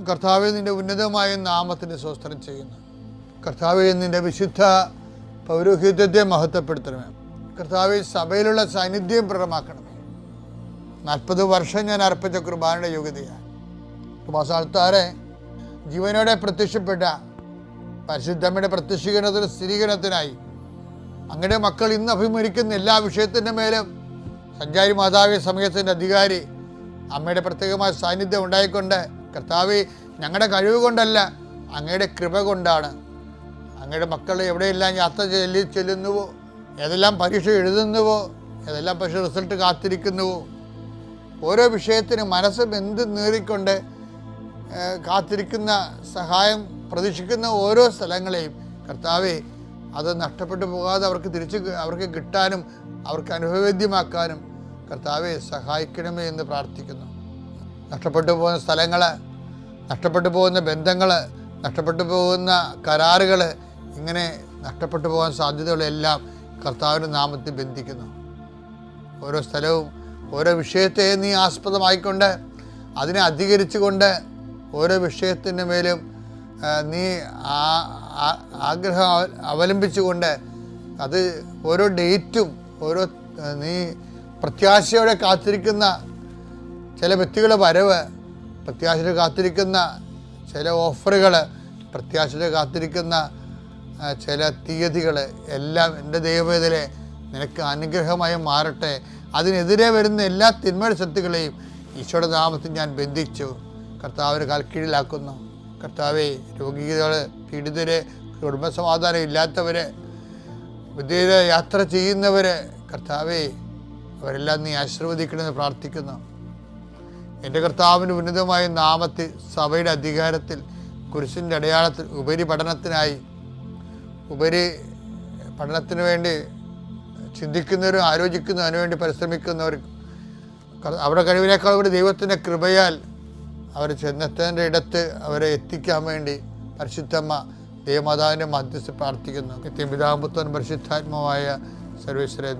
കർത്താവെ, നിൻ്റെ ഉന്നതമായ നാമത്തിന് സ്തോത്രം ചെയ്യുന്നു. കർത്താവെ, നിൻ്റെ വിശുദ്ധ പൗരോഹിത്യത്തെ മഹത്വപ്പെടുത്തണമേ. കർത്താവെ, സഭയിലുള്ള സാന്നിധ്യം പ്രകടമാക്കണമേ. 40 വർഷം ഞാൻ അർപ്പിച്ച കുർബാനയുടെ യോഗ്യതയാണ്. കൃപാസ്ഥാനത്താറെ ജീവനോടെ പ്രത്യക്ഷപ്പെട്ട പരിശുദ്ധമ്മയുടെ പ്രത്യക്ഷീകരണത്തിന് സ്ഥിരീകരണത്തിനായി അങ്ങയുടെ മക്കൾ ഇന്ന് അഭിമുഖിക്കുന്ന എല്ലാ വിഷയത്തിൻ്റെ മേലും സഞ്ചാരി മാതാവി സമയത്തിൻ്റെ അധികാരി അമ്മയുടെ പ്രത്യേകമായ സാന്നിധ്യം ഉണ്ടായിക്കൊണ്ട്, കർത്താവെ, ഞങ്ങളുടെ കഴിവ് കൊണ്ടല്ല, അങ്ങയുടെ കൃപ കൊണ്ടാണ് അങ്ങയുടെ മക്കൾ എവിടെയെല്ലാം യാത്ര ചെല്ലുന്നുവോ, ഏതെല്ലാം പരീക്ഷ എഴുതുന്നുവോ, ഏതെല്ലാം പരീക്ഷ റിസൾട്ട് കാത്തിരിക്കുന്നുവോ, ഓരോ വിഷയത്തിനും മനസ്സും എന്ത് നേറിക്കൊണ്ട് കാത്തിരിക്കുന്ന സഹായം പ്രതീക്ഷിക്കുന്ന ഓരോ സ്ഥലങ്ങളെയും കർത്താവെ, അത് നഷ്ടപ്പെട്ടു പോകാതെ അവർക്ക് കിട്ടാനും അവർക്ക് അനുഭവവേദ്യമാക്കാനും കർത്താവെ സഹായിക്കണമേ എന്ന് പ്രാർത്ഥിക്കുന്നു. നഷ്ടപ്പെട്ടു പോകുന്ന സ്ഥലങ്ങൾ, നഷ്ടപ്പെട്ടു പോകുന്ന ബന്ധങ്ങൾ, നഷ്ടപ്പെട്ടു പോകുന്ന കരാറുകൾ, ഇങ്ങനെ നഷ്ടപ്പെട്ടു പോകാൻ സാധ്യതകളെല്ലാം കർത്താവിൻ്റെ നാമത്തിൽ ബന്ധിക്കുന്നു. ഓരോ സ്ഥലവും ഓരോ വിഷയത്തെ നീ ആസ്പദമായിക്കൊണ്ട് അതിനെ അധികരിച്ചുകൊണ്ട് ഓരോ വിഷയത്തിൻ്റെ മേലും നീ ആഗ്രഹം അവലംബിച്ചുകൊണ്ട് അത് ഓരോ ഡേറ്റും ഓരോ നീ പ്രത്യാശയോടെ കാത്തിരിക്കുന്ന ചില വ്യക്തികളുടെ വരവ്, പ്രത്യാശയോടെ കാത്തിരിക്കുന്ന ചില ഓഫറുകൾ, പ്രത്യാശയോടെ കാത്തിരിക്കുന്ന ചില തീയതികൾ എല്ലാം എൻ്റെ ദൈവവേദനെ നിനക്ക് അനുഗ്രഹമായി മാറട്ടെ. അതിനെതിരെ വരുന്ന എല്ലാ തിന്മയുടെ ശക്തികളെയും ഈശോയുടെ നാമത്തിൽ ഞാൻ ബന്ധിച്ചു കർത്താവിന് കാൽക്കീഴിലാക്കുന്നു. കർത്താവെ, രോഗികൾ, പീഡിതരെ, കുടുംബസമാധാനം ഇല്ലാത്തവരെ, വിദേശ യാത്ര ചെയ്യുന്നവരെ, കർത്താവെ, അവരെല്ലാം നീ ആശീർവദിക്കണമെന്ന് പ്രാർത്ഥിക്കുന്നു. എൻ്റെ കർത്താവിൻ്റെ ഉന്നതമായ നാമത്തിൽ സഭയുടെ അധികാരത്തിൽ കുരിശിൻ്റെ അടയാളത്തിൽ ഉപരി പഠനത്തിന് വേണ്ടി ചിന്തിക്കുന്നവരും ആലോചിക്കുന്നവരും അതിനുവേണ്ടി പരിശ്രമിക്കുന്നവരും അവരുടെ കഴിവിനേക്കാൾ ഒരു ദൈവത്തിൻ്റെ കൃപയാൽ അവർ ചെന്നെത്തേണ്ട ഇടത്ത് അവരെ എത്തിക്കാൻ വേണ്ടി പരിശുദ്ധമ്മ ദൈവമാതാവിൻ്റെ മധ്യസ്ഥ പ്രാർത്ഥിക്കുന്നു. പിതാവും പുത്രനും പരിശുദ്ധാത്മാവായ സർവേശ്വരൻ.